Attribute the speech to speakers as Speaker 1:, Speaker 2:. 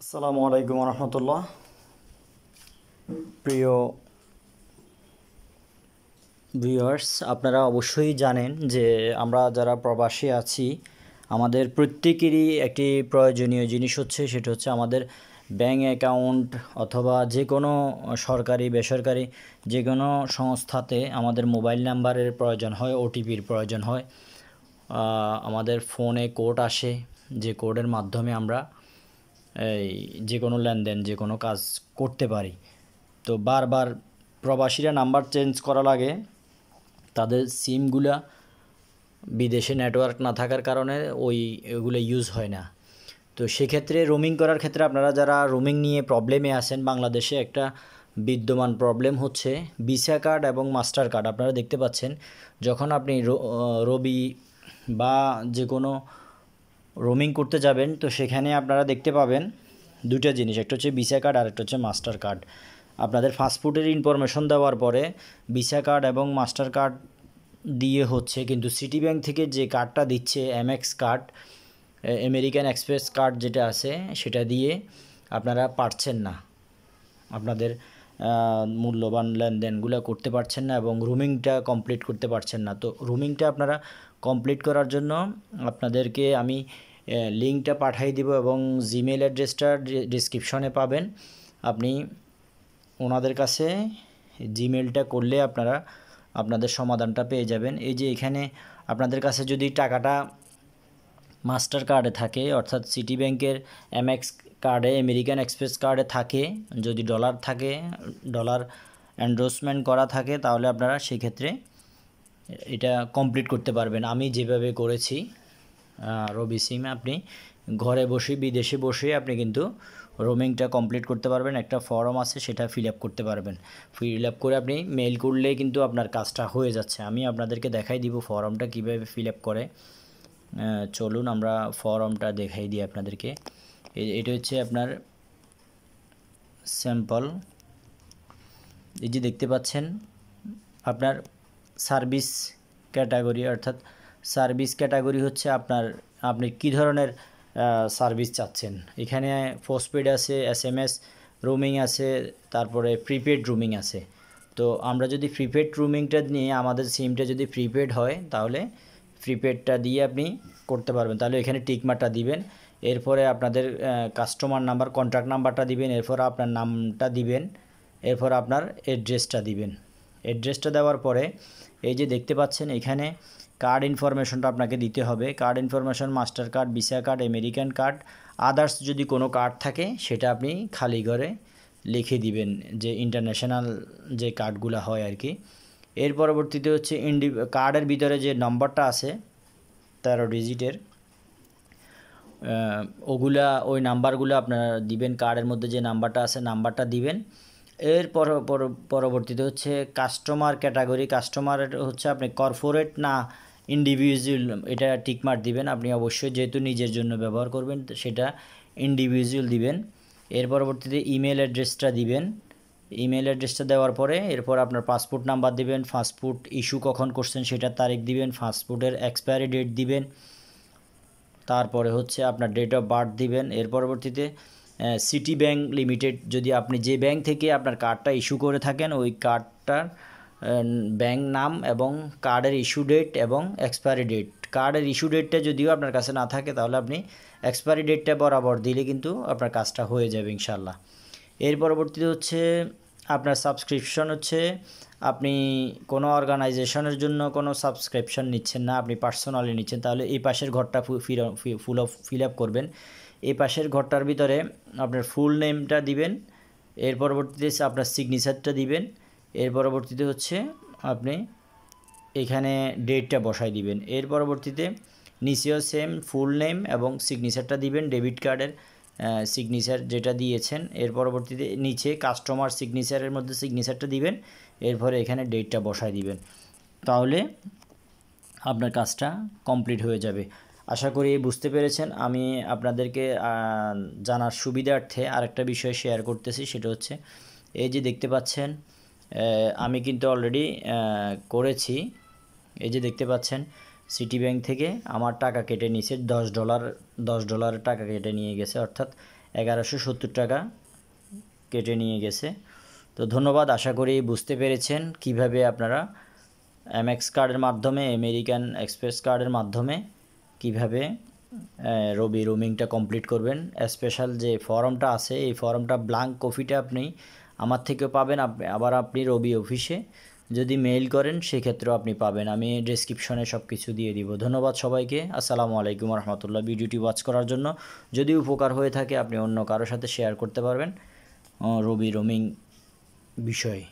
Speaker 1: আসসালামু আলাইকুম রহমতুল্লাহ। প্রিয় ভিউয়ার্স, আপনারা অবশ্যই জানেন যে আমরা যারা প্রবাসী আছি আমাদের প্রত্যেকেরই একটি প্রয়োজনীয় জিনিস হচ্ছে, সেটা হচ্ছে আমাদের ব্যাঙ্ক অ্যাকাউন্ট অথবা যে কোনো সরকারি বেসরকারি যে কোনো সংস্থাতে আমাদের মোবাইল নাম্বারের প্রয়োজন হয়, ওটিপির প্রয়োজন হয়। আমাদের ফোনে কোড আসে, যে কোডের মাধ্যমে আমরা এই যে কোনো লেনদেন যে কোনো কাজ করতে পারি। তো বারবার প্রবাসীরা নাম্বার চেঞ্জ করা লাগে, তাদের সিমগুলা বিদেশে নেটওয়ার্ক না থাকার কারণে ওইগুলো ইউজ হয় না। তো সেক্ষেত্রে রোমিং করার ক্ষেত্রে আপনারা যারা রোমিং নিয়ে প্রবলেমে আছেন, বাংলাদেশে একটা বিদ্যমান প্রবলেম হচ্ছে ভিসা কার্ড এবং মাস্টার কার্ড। আপনারা দেখতে পাচ্ছেন যখন আপনি রবি বা যে কোনো রোমিং করতে যাবেন, তো সেখানে আপনারা দেখতে পাবেন দুটো জিনিস, একটা হচ্ছে ভিসা কার্ড আর একটা হচ্ছে মাস্টার কার্ড। আপনাদের পাসপোর্টের ইনফরমেশন দেওয়ার পরে ভিসা কার্ড এবং মাস্টার কার্ড দিয়ে হচ্ছে, কিন্তু সিটি ব্যাংক থেকে যে কার্ডটা দিচ্ছে MX card, American express card যেটা আছে, সেটা দিয়ে আপনারা পারছেন না, আপনাদের মূল্যবান লেনদেনগুলো করতে পারছেন না এবং রুমিংটা কমপ্লিট করতে পারছেন না। তো রুমিংটা আপনারা কমপ্লিট করার জন্য আপনাদেরকে আমি লিঙ্কটা পাঠিয়ে দিব এবং জিমেল অ্যাড্রেসটা ডিসক্রিপশনে পাবেন। আপনি ওনাদের কাছে জিমেলটা করলে আপনারা আপনাদের সমাধানটা পেয়ে যাবেন। এই যে এখানে আপনাদের কাছে যদি টাকাটা মাস্টার কার্ডে থাকে, অর্থাৎ সিটি ব্যাংকের এমএক্স কার্ডে, আমেরিকান এক্সপ্রেস কার্ডে থাকে, যদি ডলার থাকে, ডলার এন্ডোর্সমেন্ট করা থাকে, তাহলে আপনারা সেক্ষেত্রে এটা কমপ্লিট করতে পারবেন। আমি যেভাবে করেছি রবি সিম, আপনি ঘরে বসে বিদেশে বসে আপনি কিন্তু রোমিংটা কমপ্লিট করতে পারবেন। একটা ফর্ম আছে, সেটা ফিল আপ করতে পারবেন। ফিল আপ করে আপনি মেইল করলে কিন্তু আপনার কাজটা হয়ে যাচ্ছে। আমি আপনাদেরকে দেখাই দিব ফর্মটা কীভাবে ফিল আপ করে। চলুন আমরা ফর্মটা দেখাই দিই আপনাদেরকে। এটা হচ্ছে আপনার স্যাম্পল। এই যে দেখতে পাচ্ছেন আপনার সার্ভিস ক্যাটাগরি, অর্থাৎ সার্ভিস ক্যাটাগরি হচ্ছে আপনি কী ধরনের সার্ভিস চাচ্ছেন। এখানে পোস্টপেড আছে, এসএমএস রোমিং আছে, তারপরে প্রিপেড রোমিং আছে। তো আমরা যদি প্রিপেড রোমিংটা নিয়ে, আমাদের সিমটা যদি প্রিপেড হয়, তাহলে প্রিপেডটা দিয়ে আপনি করতে পারবেন। তাহলে এখানে টিকমার্কটা দিবেন, এরপরে আপনাদের কাস্টমার নাম্বার, কন্ট্যাক্ট নাম্বারটা দিবেন, এরপর আপনার নামটা দিবেন, এরপর আপনার অ্যাড্রেসটা দিবেন। অ্যাড্রেসটা দেওয়ার পরে এই যে দেখতে পাচ্ছেন এখানে কার্ড ইনফরমেশনটা আপনাকে দিতে হবে। Card information, master card, visa card, American card, others যদি কোনো কার্ড থাকে সেটা আপনি খালি ঘরে লিখে দিবেন, যে ইন্টারন্যাশনাল যে কার্ডগুলো হয় আর কি। এর পরবর্তীতে হচ্ছে কার্ডের ভিতরে যে নম্বরটা আছে 13 ডিজিটের, ওই নাম্বারগুলো আপনারা দিবেন। কার্ডের মধ্যে যে নাম্বারটা আছে নাম্বারটা দিবেন। এর পরবর্তীতে হচ্ছে কাস্টমার ক্যাটাগরি। কাস্টমার হচ্ছে আপনি কর্পোরেট না ইন্ডিভিজুয়াল, এটা টিকমার্ক দিবেন। আপনি অবশ্যই যেহেতু নিজের জন্য ব্যবহার করবেন সেটা ইন্ডিভিজুয়াল দিবেন। এর পরবর্তীতে ইমেল অ্যাড্রেসটা দিবেন। ইমেল অ্যাড্রেসটা দেওয়ার পরে এরপর আপনার পাসপোর্ট নাম্বার দিবেন, পাসপোর্ট ইস্যু কখন করছেন সেটার তারিখ দিবেন, পাসপোর্টের এক্সপায়ারি ডেট দিবেন, তারপরে হচ্ছে আপনার ডেট অফ বার্থ দিবেন। এর পরবর্তীতে সিটি ব্যাংক লিমিটেড, যদি আপনি যে ব্যাংক থেকে আপনার কার্ডটা ইস্যু করে থাকেন ওই কার্ডটার ব্যাংক নাম এবং কার্ডের ইস্যু ডেট এবং এক্সপায়ারি ডেট। কার্ডের ইস্যু ডেটটা যদিও আপনার কাছে না থাকে, তাহলে আপনি এক্সপায়ারি ডেটটা বরাবর দিলে কিন্তু আপনার কাজটা হয়ে যাবে ইনশাল্লাহ। এর পরবর্তীতে হচ্ছে আপনার সাবস্ক্রিপশন, হচ্ছে আপনি কোনো অর্গানাইজেশনের জন্য কোনো সাবস্ক্রিপশন নিচ্ছেন না, আপনি পার্সোনালি নিচ্ছেন, তাহলে এই পাশের ঘরটা ফিল আপ করবেন। এই পাশের ঘরটার ভিতরে আপনার ফুল নেমটা দিবেন, এর পরবর্তীতে আপনার সিগনেচারটা দিবেন, এর পরবর্তীতে হচ্ছে আপনি এখানে ডেটটা বসাই দিবেন। এর পরবর্তীতে নিচেও সেম ফুল নেম এবং সিগনেচারটা দিবেন, ডেবিট কার্ডের সিগনেচার যেটা দিয়েছেন। এর পরবর্তীতে নিচে কাস্টমার সিগনেচারের মধ্যে সিগনেচারটা দিবেন, এরপরে এখানে ডেটটা বসাই দিবেন। তাহলে আপনার কাজটা কমপ্লিট হয়ে যাবে। আশা করি বুঝতে পেরেছেন। আমি আপনাদেরকে জানার সুবিধার্থে আরেকটা বিষয় শেয়ার করতেছি, সেটা হচ্ছে এই যে দেখতে পাচ্ছেন আমি কিন্তু অলরেডি করেছি। এই যে দেখতে পাচ্ছেন সিটি ব্যাংক থেকে আমার টাকা কেটে নিয়েছে $10 $10 টাকা কেটে নিয়ে গেছে, অর্থাৎ 1170 টাকা কেটে নিয়ে গেছে। তো ধন্যবাদ, আশা করি বুঝতে পেরেছেন কিভাবে আপনারা এমএক্স কার্ডের মাধ্যমে, আমেরিকান এক্সপ্রেস কার্ডের মাধ্যমে কিভাবে রবি রোমিংটা কমপ্লিট করবেন। স্পেশাল যে ফর্মটা আছে এই ফর্মটা ব্ল্যাঙ্ক কপিটা আপনি আমার থেকেও পাবেন, আবার আপনি রবি অফিসে যদি মেইল করেন সেক্ষেত্রেও আপনি পাবেন। আমি ডেসক্রিপশনে সব কিছু দিয়ে দিব। ধন্যবাদ সবাইকে। আসসালামু আলাইকুম রহমতুল্লাহ। ভিডিওটি ওয়াচ করার জন্য। যদি উপকার হয়ে থাকে আপনি অন্য কারোর সাথে শেয়ার করতে পারবেন রবি রোমিং বিষয়ে।